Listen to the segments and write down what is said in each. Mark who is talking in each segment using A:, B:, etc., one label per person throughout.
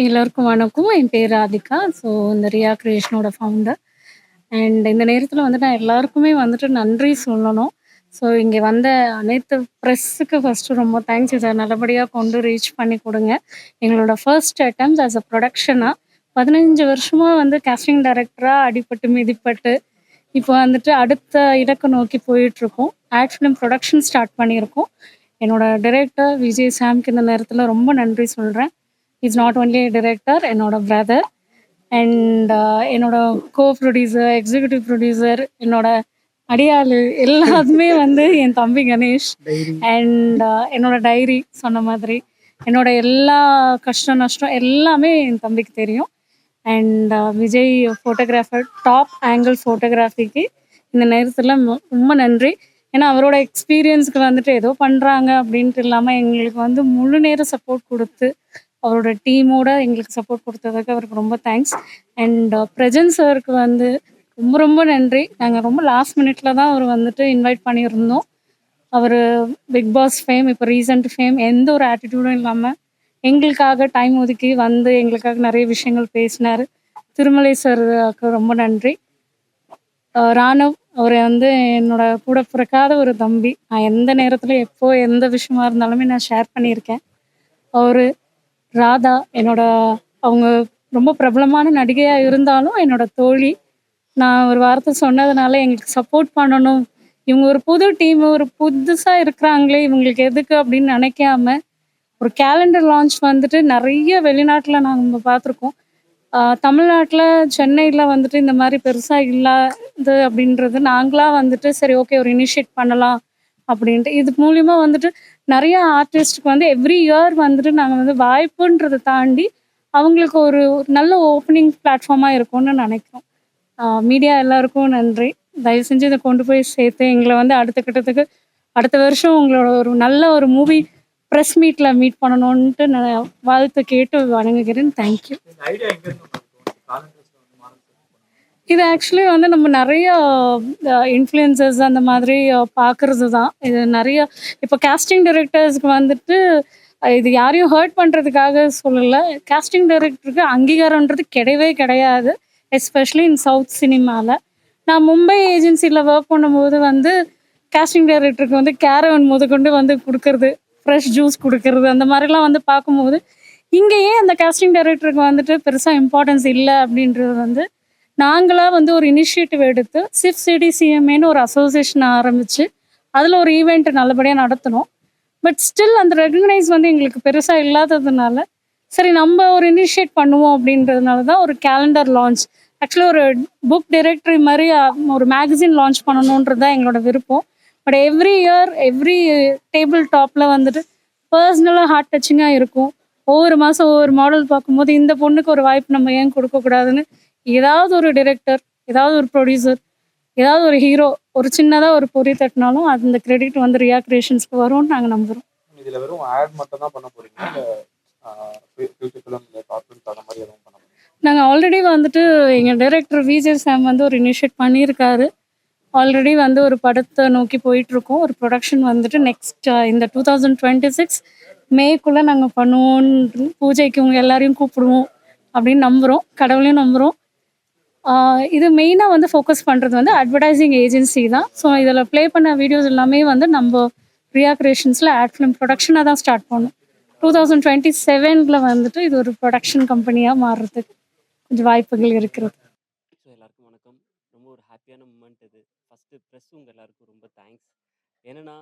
A: எல்லாருக்கும் வணக்கம். என் பேர் ராதிகா. ஸோ இந்த ரியா கிரியேஷனோட ஃபவுண்டர். அண்ட் இந்த நேரத்தில வந்து நான் எல்லாருக்குமே வந்துட்டு நன்றி சொல்லணும். ஸோ இங்க வந்த அனைத்து ப்ரெஸ்ஸுக்கு ஃபர்ஸ்ட்டு ரொம்ப தேங்க்ஸ். இத நல்லபடியா கொண்டு ரீச் பண்ணி குடுங்க. எங்களோட ஃபர்ஸ்ட் அட்டெம்ப்ட் ஆஸ் அ ப்ரொடக்ஷனா 15 வருஷமா வந்து காஸ்டிங் டைரக்டரா அடிபட்டு, மிதிப்பட்டு, இப்போ வந்துட்டு அடுத்த இலக்க நோக்கி போயிட்டுருக்கோம். ஆட் ஃபிலிம் ப்ரொடக்ஷன் ஸ்டார்ட் பண்ணியிருக்கோம். என்னோட டைரக்டர் விஜய் சாம்க்கு இந்த நேரத்தில ரொம்ப நன்றி சொல்றேன். இஸ் நாட் ஒன்லி டைரக்டர், என்னோட பிரதர் அண்ட் என்னோட கோ ப்ரொடியூசர், எக்ஸிக்யூட்டிவ் ப்ரொடியூசர், என்னோட அடியாளு எல்லாத்துமே வந்து என் தம்பி கணேஷ். அண்ட் என்னோட டைரி சொன்ன மாதிரி, என்னோட எல்லா கஷ்டம், நஷ்டம் எல்லாமே என் தம்பிக்கு தெரியும். And Vijay photographer, top angle ஃபோட்டோகிராஃபிக்கு இந்த நேரத்தில் ரொம்ப நன்றி. ஏன்னா அவரோட எக்ஸ்பீரியன்ஸ்க்கு வந்துட்டு ஏதோ பண்ணுறாங்க அப்படின்ட்டு இல்லாமல் எங்களுக்கு வந்து முழு நேர சப்போர்ட் கொடுத்து அவரோட டீமோட எங்களுக்கு சப்போர்ட் கொடுத்ததுக்கு அவருக்கு ரொம்ப தேங்க்ஸ். அண்ட் பிரஜன் சாருக்கு வந்து ரொம்ப ரொம்ப நன்றி. நாங்கள் ரொம்ப லாஸ்ட் மினிட்ல தான் அவர் வந்துட்டு இன்வைட் பண்ணியிருந்தோம். அவர் பிக் பாஸ் ஃபேம், இப்போ ரீசெண்ட் ஃபேம், எந்த ஒரு ஆட்டிடியூடும் இல்லாமல் எங்களுக்காக டைம் ஒதுக்கி வந்து எங்களுக்காக நிறைய விஷயங்கள் பேசினார். திருமலை சாருக்கு ரொம்ப நன்றி. ராணவ் அவர் வந்து என்னோட கூட பிறக்காத ஒரு தம்பி. நான் எந்த நேரத்தில் எப்போ எந்த விஷயமா இருந்தாலுமே நான் ஷேர் பண்ணியிருக்கேன். அவர் ராதா என்னோட அவங்க ரொம்ப பிரபலமான நடிகையாக இருந்தாலும் என்னோட தோழி. நான் ஒரு வார்த்தை சொன்னதுனால எங்களுக்கு சப்போர்ட் பண்ணணும், இவங்க ஒரு புது டீம், ஒரு புதுசாக இருக்கிறாங்களே இவங்களுக்கு எதுக்கு அப்படின்னு நினைக்காம ஒரு கேலண்டர் லான்ச் வந்துட்டு நிறைய வெளிநாட்டில் நாங்கள் பார்த்துருக்கோம். தமிழ்நாட்டில் சென்னையில் வந்துட்டு இந்த மாதிரி பெருசாக இல்லாது அப்படின்றது நாங்களாக வந்துட்டு சரி ஓகே ஒரு இனிஷியேட் பண்ணலாம் அப்படின்ட்டு இது மூலிமா வந்துட்டு நிறைய ஆர்டிஸ்ட்டுக்கு வந்து எவ்ரி இயர் வந்துட்டு நாங்கள் வந்து வாய்ப்புன்றதை தாண்டி அவங்களுக்கு ஒரு நல்ல ஓப்பனிங் பிளாட்ஃபார்மாக இருக்கும்னு நினைக்கிறோம். மீடியா எல்லாருக்கும் நன்றி. தயவு செஞ்சு இதை கொண்டு போய் சேர்த்து எங்களை வந்து அடுத்த கட்டத்துக்கு அடுத்த வருஷம் உங்களோட ஒரு நல்ல ஒரு மூவி ப்ரெஸ் மீட்டில் மீட் பண்ணணுன்ட்டு நான் வாழ்த்து கேட்டு வணங்குகிறேன். தேங்க்யூ. இது ஆக்சுவலி வந்து நம்ம நிறைய இன்ஃப்ளூயன்சர்ஸ் அந்த மாதிரி பார்க்கறது தான். இது நிறைய இப்போ காஸ்டிங் டைரக்டர்ஸ்க்கு வந்துட்டு இது யாரையும் ஹர்ட் பண்ணுறதுக்காக சொல்லலை. காஸ்டிங் டைரக்டருக்கு அங்கீகாரன்றது கிடையவே கிடையாது, எஸ்பெஷலி இன் சவுத் சினிமாவில். நான் மும்பை ஏஜென்சியில் ஒர்க் பண்ணும்போது வந்து காஸ்டிங் டைரக்டருக்கு வந்து கேரவன் முதற்கொண்டு வந்து கொடுக்கறது, ஃப்ரெஷ் ஜூஸ் கொடுக்கறது, அந்த மாதிரிலாம் வந்து பார்க்கும்போது இங்கேயே அந்த காஸ்டிங் டைரக்டருக்கு வந்துட்டு பெருசாக இம்பார்ட்டன்ஸ் இல்லை அப்படின்றது வந்து நாங்களாக வந்து ஒரு இனிஷியேட்டிவ் எடுத்து சிஃப் சிடிசிஎம்ஏன்னு ஒரு அசோசியேஷன் ஆரம்பித்து அதில் ஒரு ஈவெண்ட் நல்லபடியாக நடத்தினோம். பட் ஸ்டில் அந்த ரெகக்னைஸ் வந்து எங்களுக்கு பெருசாக இல்லாததுனால சரி நம்ம ஒரு இனிஷியேட் பண்ணுவோம் அப்படின்றதுனால தான் ஒரு கேலண்டர் லான்ச், ஆக்சுவலி ஒரு புக் டைரக்டரி மாதிரி ஒரு மேகசின் லான்ச் பண்ணணுன்றது தான் எங்களோட விருப்பம். But every year every table டாப்பில் வந்துட்டு பர்சனலாக ஹார்ட் டச்சிங்காக இருக்கும். ஒவ்வொரு மாதம் ஒவ்வொரு மாடல் பார்க்கும்போது இந்த பொண்ணுக்கு ஒரு வாய்ப்பு நம்ம ஏன் கொடுக்கக்கூடாதுன்னு ஏதாவது ஒரு டைரக்டர், ஏதாவது ஒரு ப்ரொடியூசர், ஏதாவது ஒரு ஹீரோ ஒரு சின்னதாக ஒரு பொறி தட்டினாலும் அந்த கிரெடிட் வந்து ரியா கிரியேஷன்ஸ்க்கு வரும்னு நாங்கள் நம்புகிறோம்.
B: இதில் வெறும் ஆட் மட்டும் தான் பண்ண போறீங்க, ஃபியூச்சர் ஃபிலிம் இல்லை ஷார்ட் ஃபிலிம்ஸ் அந்த மாதிரி எதுவும் பண்ண போறீங்க?
A: நாங்கள் ஆல்ரெடி வந்துட்டு எங்கள் டைரக்டர் விஜய் சாம் வந்து ஒரு இனிஷியேட் பண்ணியிருக்காரு. ஆல்ரெடி வந்து ஒரு படத்தை நோக்கி போயிட்டுருக்கோம். ஒரு ப்ரொடக்ஷன் வந்துட்டு நெக்ஸ்ட் இந்த 2026 மேக்குள்ளே நாங்கள் பண்ணுவோன்னு பூஜைக்கு உங்கள் எல்லாரையும் கூப்பிடுவோம் அப்படின்னு நம்புகிறோம், கடவுளையும் நம்புகிறோம். இது மெயினாக வந்து ஃபோக்கஸ் பண்ணுறது வந்து அட்வர்டைசிங் ஏஜென்சி தான். ஸோ இதில் ப்ளே பண்ண வீடியோஸ் எல்லாமே வந்து நம்ம ரியா கிரியேஷன்ஸில் ஆட் ஃபிலிம் ப்ரொடக்ஷனாக தான் ஸ்டார்ட் பண்ணோம். 2027 வந்துட்டு இது ஒரு ப்ரொடக்ஷன் கம்பெனியாக மாறுறதுக்கு கொஞ்சம் வாய்ப்புகள் இருக்கிறது.
C: ஸோ எல்லாருக்கும் வணக்கம். ரொம்ப ஒரு ஹாப்பியான மூமெண்ட் இது. ஃபஸ்ட்டு ப்ரெஸ் உங்கள் எல்லாருக்கும் ரொம்ப தேங்க்ஸ். ஏன்னா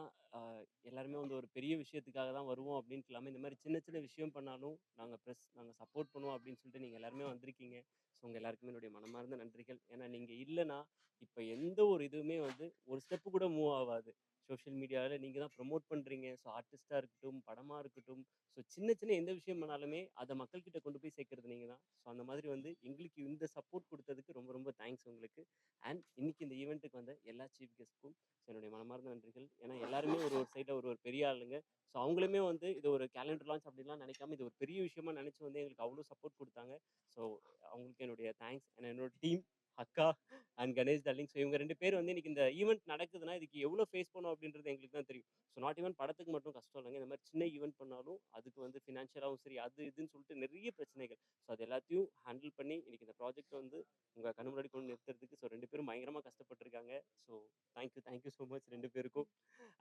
C: எல்லாருமே வந்து ஒரு பெரிய விஷயத்துக்காக தான் வருவோம் அப்படின்ட்டு இல்லாமல் இந்த மாதிரி சின்ன சின்ன விஷயம் பண்ணாலும் நாங்கள் ப்ரெஸ் நாங்கள் சப்போர்ட் பண்ணுவோம் அப்படின்னு சொல்லிட்டு நீங்கள் எல்லாருமே வந்திருக்கீங்க. ஸோ உங்கள் எல்லாருக்குமே என்னுடைய மனமார்ந்த நன்றிகள். ஏன்னா நீங்கள் இல்லைன்னா இப்போ எந்த ஒரு இதுவுமே வந்து ஒரு ஸ்டெப்பு கூட மூவ் ஆகாது. சோஷியல் மீடியாவில் நீங்கள் தான் ப்ரொமோட் பண்ணுறீங்க. ஸோ ஆர்டிஸ்ட்டாக இருக்கட்டும், படமாக இருக்கட்டும், ஸோ சின்ன சின்ன எந்த விஷயம் பண்ணாலுமே அதை மக்கள்கிட்ட கொண்டு போய் சேர்க்கறது நீங்கள் தான். ஸோ அந்த மாதிரி வந்து எங்களுக்கு இந்த சப்போர்ட் கொடுத்ததுக்கு ரொம்ப ரொம்ப தேங்க்ஸ் உங்களுக்கு. அண்ட் இன்னைக்கு இந்த ஈவெண்ட்டுக்கு வந்த எல்லா சீஃப் கெஸ்ட்க்கும் என்னுடைய மனமார்ந்த நன்றிகள். ஏன்னா எல்லாருமே ஒரு ஒரு சைடில் ஒரு ஒரு பெரிய ஆளுங்க. ஸோ அவங்களுமே வந்து இது ஒரு கேலண்டர் லான்ச் அப்படின்லாம் நினைக்காம இது ஒரு பெரிய விஷயமா நினச்சி வந்து எங்களுக்கு அவ்வளோ சப்போர்ட் கொடுத்தாங்க. ஸோ அவங்களுக்கு என்னுடைய தேங்க்ஸ். அண்ட் என்னோட டீம் அக்கா அண்ட் கணேஷ் டார்லிங். ஸோ இவங்க 2 பேர் வந்து இன்னைக்கு இந்த ஈவெண்ட் நடக்குதுன்னா, இதுக்கு எவ்வளோ ஃபேஸ் பண்ணோம் அப்படின்றது எங்களுக்கு தான் தெரியும். ஸோ நாட் ஈவன் படத்துக்கு மட்டும் கஷ்டம் இல்லைங்க. இந்த மாதிரி சின்ன ஈவெண்ட் பண்ணாலும் அதுக்கு வந்து ஃபினான்ஷியலாவும் சரி, அது இதுன்னு சொல்லிட்டு நிறைய பிரச்சனைகள். ஸோ அது எல்லாத்தையும் ஹேண்டில் பண்ணி இன்னைக்கு இந்த ப்ராஜெக்ட் வந்து உங்க கண்ணு முன்னாடி கொண்டு நிறுத்துறதுக்கு ஸோ 2 பேரும் பயங்கரமா கஷ்டப்பட்டுருக்காங்க. ஸோ தேங்க்யூ ஸோ மச் 2 பேருக்கும்.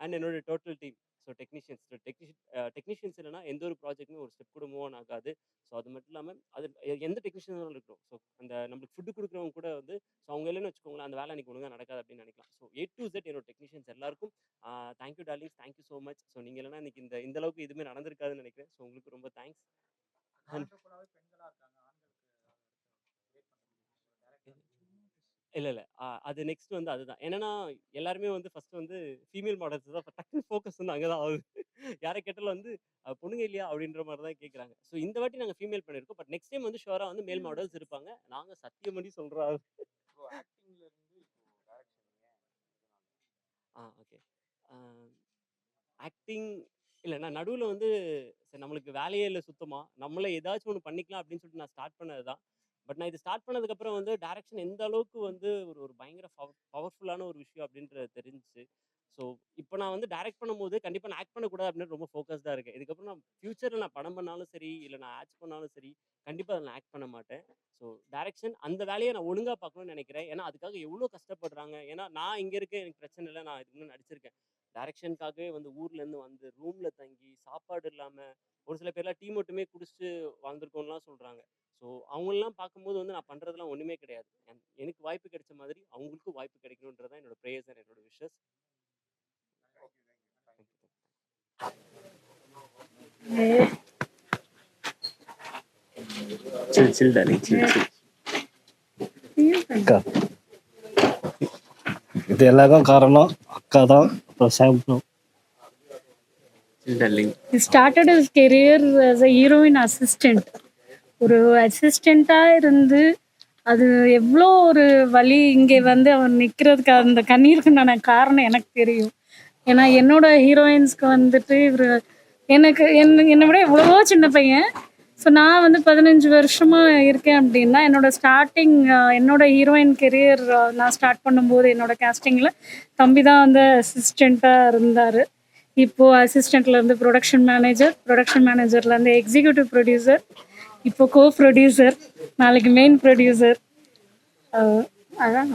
C: அண்ட் என்னோட டோட்டல் டீம். ஸோ டெக்னீஷியன்ஸ் இல்லைன்னா எந்த ஒரு ப்ராஜெக்ட்டுமே ஒரு ஸ்டெப் கூட மூவ் ஆன் ஆகாது. ஸோ அது மட்டும் இல்லாமல் அது எந்த டெக்னீஷியனாலும் இருக்கட்டும். ஸோ அந்த நம்மளுக்கு ஃபுட்டு கொடுக்குறவங்க கூட வந்து ஸோ அவங்க இல்லைன்னு வச்சுக்கோங்களேன், அந்த வேலை அன்னைக்கு ஒழுங்கா நடக்காது அப்படின்னு நினைக்கலாம். ஸோ A to Z என்னோட டெக்னீஷியன்ஸ் எல்லாருக்கும் thank you darlings, thank you so much. So நீங்கள் இல்லைன்னா இன்னைக்கு இந்த அளவுக்கு எதுவுமே நடந்திருக்காதுன்னு நினைக்கிறேன். ஸோ உங்களுக்கு ரொம்ப தேங்க்ஸ். இல்ல. அது நெக்ஸ்ட் வந்து அதுதான். என்னன்னா, எல்லாருமே வந்து ஃபர்ஸ்ட் வந்து ஃபீமேல் மாடல்ஸ் தான் டக்குனு ஃபோக்கஸ் வந்து அங்க தான் ஆகுது. யார கேட்டாலும் வந்து பொண்ணுங்க இல்லையா? அப்படின்ற மாரி தான் கேட்குறாங்க. ஸோ இந்த வாட்டி நாங்க ஃபீமேல் பண்ணியிருக்கோம். பட் நெக்ஸ்ட் டைம் வந்து ஷூரா வந்து மேல் மாடல்ஸ் இருப்பாங்க. நாங்க சத்தியம் பண்ணி சொல்றோம்.
B: ஆக்டிங்ல இருந்து இப்போ டைரக்ஷன்
C: ஓகே. ஆ ஆக்டிங் இல்ல நான் நடுவுல வந்து சரி நம்மளுக்கு வேலையே இல்ல சுத்தமா. நம்மளே ஏதாச்சும் ஒண்ணு பண்ணிக்கலாம் அப்படின்னு சொல்லிட்டு நான் ஸ்டார்ட் பண்ணது தான். பட் நான் இது ஸ்டார்ட் பண்ணதுக்கப்புறம் வந்து டைரக்ஷன் எந்த அளவுக்கு வந்து ஒரு ஒரு பயங்கர பவர்ஃபுல்லான ஒரு விஷயம் அப்படின்றது தெரிஞ்சுச்சு. ஸோ இப்போ நான் வந்து டைரக்ட் பண்ணும்போது கண்டிப்பா நான் ஆக்ட் பண்ணக்கூடாது அப்படின்னு ரொம்ப ஃபோக்கஸ்டா இருக்கேன். இதுக்கப்புறம் நான் ஃபியூச்சர்ல நான் படம் பண்ணாலும் சரி, இல்ல நான் ஆக்ட் பண்ணாலும் சரி, கண்டிப்பா அதில நான் ஆக்ட் பண்ண மாட்டேன். ஸோ டைரக்ஷன் அந்த வேலைய நான் ஒழுங்கா பார்க்கணும்னு நினைக்கிறேன். ஏன்னா அதுக்காக எவ்வளோ கஷ்டப்படுறாங்க. ஏன்னா நான் இங்க இருக்கேன், எனக்கு பிரச்சனை இல்ல. நான் இதுக்கு முன்னாடி நடிச்சிருக்கேன். டைரக்ஷனுக்காகவே வந்து ஊர்ல இருந்து வந்து ரூம்ல தங்கி சாப்பாடு இல்லாம ஒரு சில பேர்லாம் டீ மட்டுமே குடிச்சிட்டு வாழ்ந்திருக்கோம்லாம் சொல்றாங்க. ஸோ அவங்களெல்லாம் பார்க்கும்போது வந்து நான் பண்றதெல்லாம் ஒண்ணுமே கிடையாது. எனக்கு வாய்ப்பு கிடைச்ச மாதிரி அவங்களுக்கும் வாய்ப்பு கிடைக்கணுன்றது தான் என்னோட பிரேயர்ஸ் அண்ட் என்னோட விஷஸ்.
D: Chill darling chill. அக்கா இது எல்லாருக்கும் காரணம் அக்கா தான். அப்புறம் Sam bro.
C: Chill darling.
A: He started his career as a heroine assistant. ஒரு அசிஸ்டண்ட்டா இருந்து அது எவ்வளோ ஒரு வலி இங்கே வந்து அவன் நிற்கிறதுக்கு அந்த கண்ணீருக்குண்டான காரணம் எனக்கு தெரியும். ஏன்னா என்னோட ஹீரோயின்ஸ்க்கு வந்துட்டு இவர் எனக்கு என்னை விட எவ்வளவோ சின்ன பையன். ஸோ நான் வந்து 15 வருஷமாக இருக்கேன் அப்படின்னா என்னோட ஸ்டார்டிங் என்னோட ஹீரோயின் கெரியர் நான் ஸ்டார்ட் பண்ணும்போது என்னோட கேஸ்டிங்கில் தம்பி தான் வந்து அசிஸ்டண்ட்டாக இருந்தார். இப்போது அசிஸ்டண்ட்லேருந்து ப்ரொடக்ஷன் மேனேஜர்லேருந்து எக்ஸிக்யூட்டிவ் ப்ரொடியூசர், இப்போ கோ ப்ரொடியூசர், நாளைக்கு மெயின் ப்ரொடியூசர். அதான்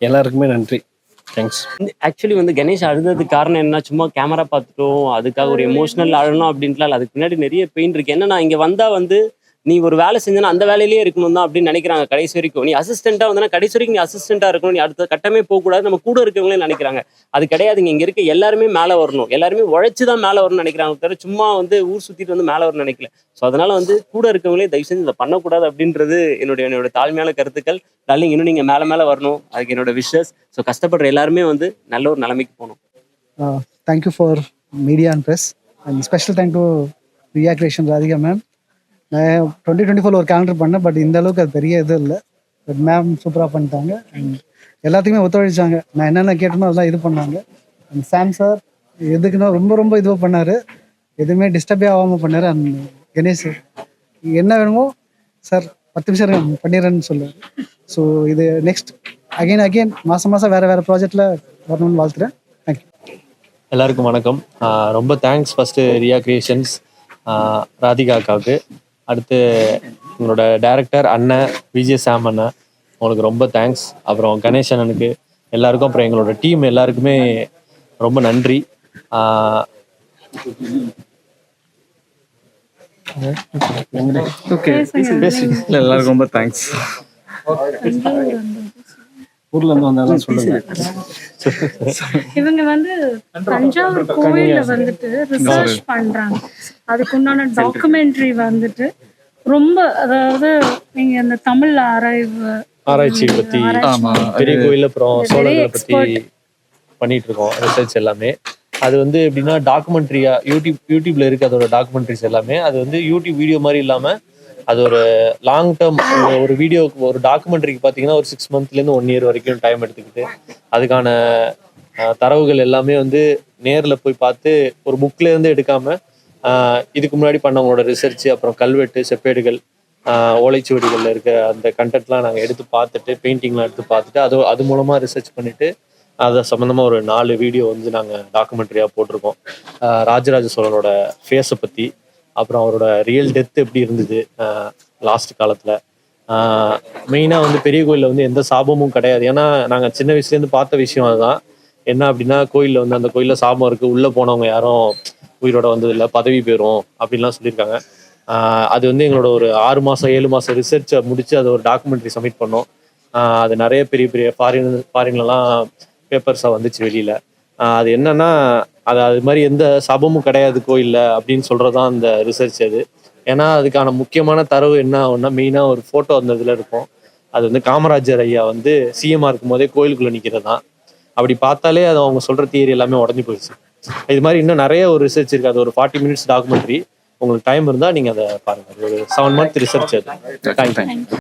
D: எல்லாருக்குமே நன்றி. தேங்க்ஸ்.
C: ஆக்சுவலி வந்து கணேஷ் அழுததுக்கு காரணம் என்ன, சும்மா கேமரா பார்த்துட்டோம் அதுக்காக ஒரு எமோஷனல் அழணும் அப்படின்ட்டுலாம் இல்லை. அதுக்கு பின்னாடி நிறைய பெயின் இருக்கு. என்னன்னா இங்க வந்தா வந்து நீ ஒரு வேலை செஞ்சனா அந்த வேலையிலேயே இருக்கணும் தான் அப்படின்னு நினைக்கிறாங்க கடைசி வரைக்கும். நீ அசிஸ்டண்டா வந்தனா கடைசி வரைக்கும் நீ அசிஸ்டண்டா இருக்கணும், நீ அடுத்த கட்டமே போகக்கூடாது, நம்ம கூட இருக்கவங்களே நினைக்கிறாங்க. அது கிடையாதுங்க. இங்க இருக்க எல்லாருமே மேலே வரணும், எல்லாருமே உழைச்சு தான் மேலே வரணும்னு நினைக்கிறாங்க தவிர சும்மா வந்து ஊர் சுத்திட்டு வந்து மேலே வரணும்னு நினைக்கல. ஸோ அதனால வந்து கூட இருக்கவங்களே தயவு செஞ்சு இதை பண்ணக்கூடாது அப்படின்றது என்னோட தாழ்மையான கருத்துக்கள். டார்லிங் இன்னும் நீங்க மேலே வரணும், அதுக்கு என்னோட விஷஸ். ஸோ கஷ்டப்படுற எல்லாருமே வந்து நல்ல ஒரு நிலைமைக்கு போகணும்.
E: Thank you for media and press and special thank to Riya creation Radhika ma'am. நான் 2024 ஒரு கேலண்டர் பண்ணேன், பட் இந்த அளவுக்கு அது பெரிய இது இல்லை. பட் மேம் சூப்பராக பண்ணிட்டாங்க அண்ட் எல்லாத்துக்குமே ஒத்துழைச்சாங்க. நான் என்னென்ன கேட்டனோ அதெல்லாம் இது பண்ணாங்க. அண்ட் சாம் சார் எதுக்குன்னா ரொம்ப இதுவாக பண்ணார், எதுவுமே டிஸ்டர்பே ஆகாமல் பண்ணார். அண்ட் கணேஷ் என்ன வேணுமோ சார் 10 நிமிஷம் இருங்க பண்ணிடுறேன்னு சொல்லுவார். ஸோ இது நெக்ஸ்ட் அகெயின் மாதம் வேறு ப்ராஜெக்டில் வரணும்னு வாழ்த்துறேன். தேங்க்யூ.
F: எல்லாருக்கும் வணக்கம். ரொம்ப thanks first Riya creations Radhika அக்காவுக்கு. அடுத்து உங்களோட டைரக்டர் அண்ணன் விஜய் சாம் அண்ணன், உங்களுக்கு ரொம்ப தேங்க்ஸ். அப்புறம் கணேஷ் அண்ணனுக்கு எல்லாருக்கும், அப்புறம் எங்களோட டீம் எல்லாருக்குமே ரொம்ப நன்றி.
D: எல்லாருக்கும் ரொம்ப தேங்க்ஸ். ஊர்ல இருந்து வந்தாலும் சொல்லுங்க.
A: இவங்க வந்து தஞ்சாவூர் கோயில்ல வந்துட்டு ரிசர்ச் பண்றாங்க. அதுக்குண்டான டாக்குமெண்ட்ரி வந்துட்டு ரொம்ப, அதாவது நீங்க இந்த தமிழ்
F: ஆராய்ச்சி பத்தி, பெரிய கோயில் அப்புறம் சோழர்களை பத்தி பண்ணிட்டு இருக்கோம் ரிசர்ச் எல்லாமே. அது வந்து எப்படின்னா டாக்குமெண்ட்ரியா யூடியூப்ல இருக்கு. அதோட டாக்குமெண்ட்ரிஸ் எல்லாமே அது வந்து யூடியூப் வீடியோ மாதிரி இல்லாம அது ஒரு லாங் டேர்ம் ஒரு வீடியோ, ஒரு டாக்குமெண்ட்ரிக்கு பார்த்தீங்கன்னா ஒரு 6 monthsலேருந்து 1 year வரைக்கும் டைம் எடுத்துக்கிட்டு அதுக்கான தரவுகள் எல்லாமே வந்து நேரில் போய் பார்த்து ஒரு புக்லேருந்து எடுக்காம இதுக்கு முன்னாடி பண்ணவங்களோட ரிசர்ச், அப்புறம் கல்வெட்டு செப்பேடுகள், ஓலைச்சுவடிகளில் இருக்க அந்த கண்டென்ட்லாம் நாங்கள் எடுத்து பார்த்துட்டு பெயிண்டிங்லாம் எடுத்து பார்த்துட்டு அது மூலமாக ரிசர்ச் பண்ணிவிட்டு அதை சம்மந்தமாக ஒரு 4 வீடியோ வந்து நாங்கள் டாக்குமெண்ட்ரியாக போட்டிருக்கோம். ராஜராஜ சோழனோட ஃபேஸை பற்றி, அப்புறம் அவரோட ரியல் டெத் எப்படி இருந்தது லாஸ்ட் காலத்தில். மெயினாக வந்து பெரிய கோயிலில் வந்து எந்த சாபமும் கிடையாது. ஏன்னா நாங்கள் சின்ன வயசுலேருந்து பார்த்த விஷயம் அதுதான். என்ன அப்படின்னா, கோயிலில் வந்து அந்த கோயிலில் சாபம் இருக்குது, உள்ளே போனவங்க யாரும் உயிரோட வந்ததில்லை, பதவி பெறும் அப்படின்லாம் சொல்லியிருக்காங்க. அது வந்து எங்களோட ஒரு 6 மாதம் 7 மாதம் ரிசர்ச்சை முடித்து அதை ஒரு டாக்குமெண்ட்ரி சப்மிட் பண்ணோம். அது நிறைய பெரிய பெரிய ஃபாரின்லலாம் பேப்பர்ஸாக வந்துச்சு வெளியில். அது என்னன்னா, அது மாதிரி எந்த சாபமும் கிடையாது கோயிலில் அப்படின்னு சொல்கிறது தான் அந்த ரிசர்ச் அது. ஏன்னா அதுக்கான முக்கியமான தரவு என்ன ஆகும்னா, மெயினாக ஒரு ஃபோட்டோ அந்த இதில் இருக்கும். அது வந்து காமராஜர் ஐயா வந்து சிஎம்மாக இருக்கும் போதே கோயிலுக்குள்ளே நிற்கிறது தான். அப்படி பார்த்தாலே அது அவங்க சொல்கிற தியரி எல்லாமே உடஞ்சி போயிடுச்சு. இது மாதிரி இன்னும் நிறைய ஒரு ரிசர்ச் இருக்குது. அது ஒரு 40 மினிட்ஸ் டாக்குமெண்ட்ரி. உங்களுக்கு டைம் இருந்தால் நீங்கள் அதை பாருங்கள். ஒரு 7 month ரிசர்ச் அது. தேங்க்யூ.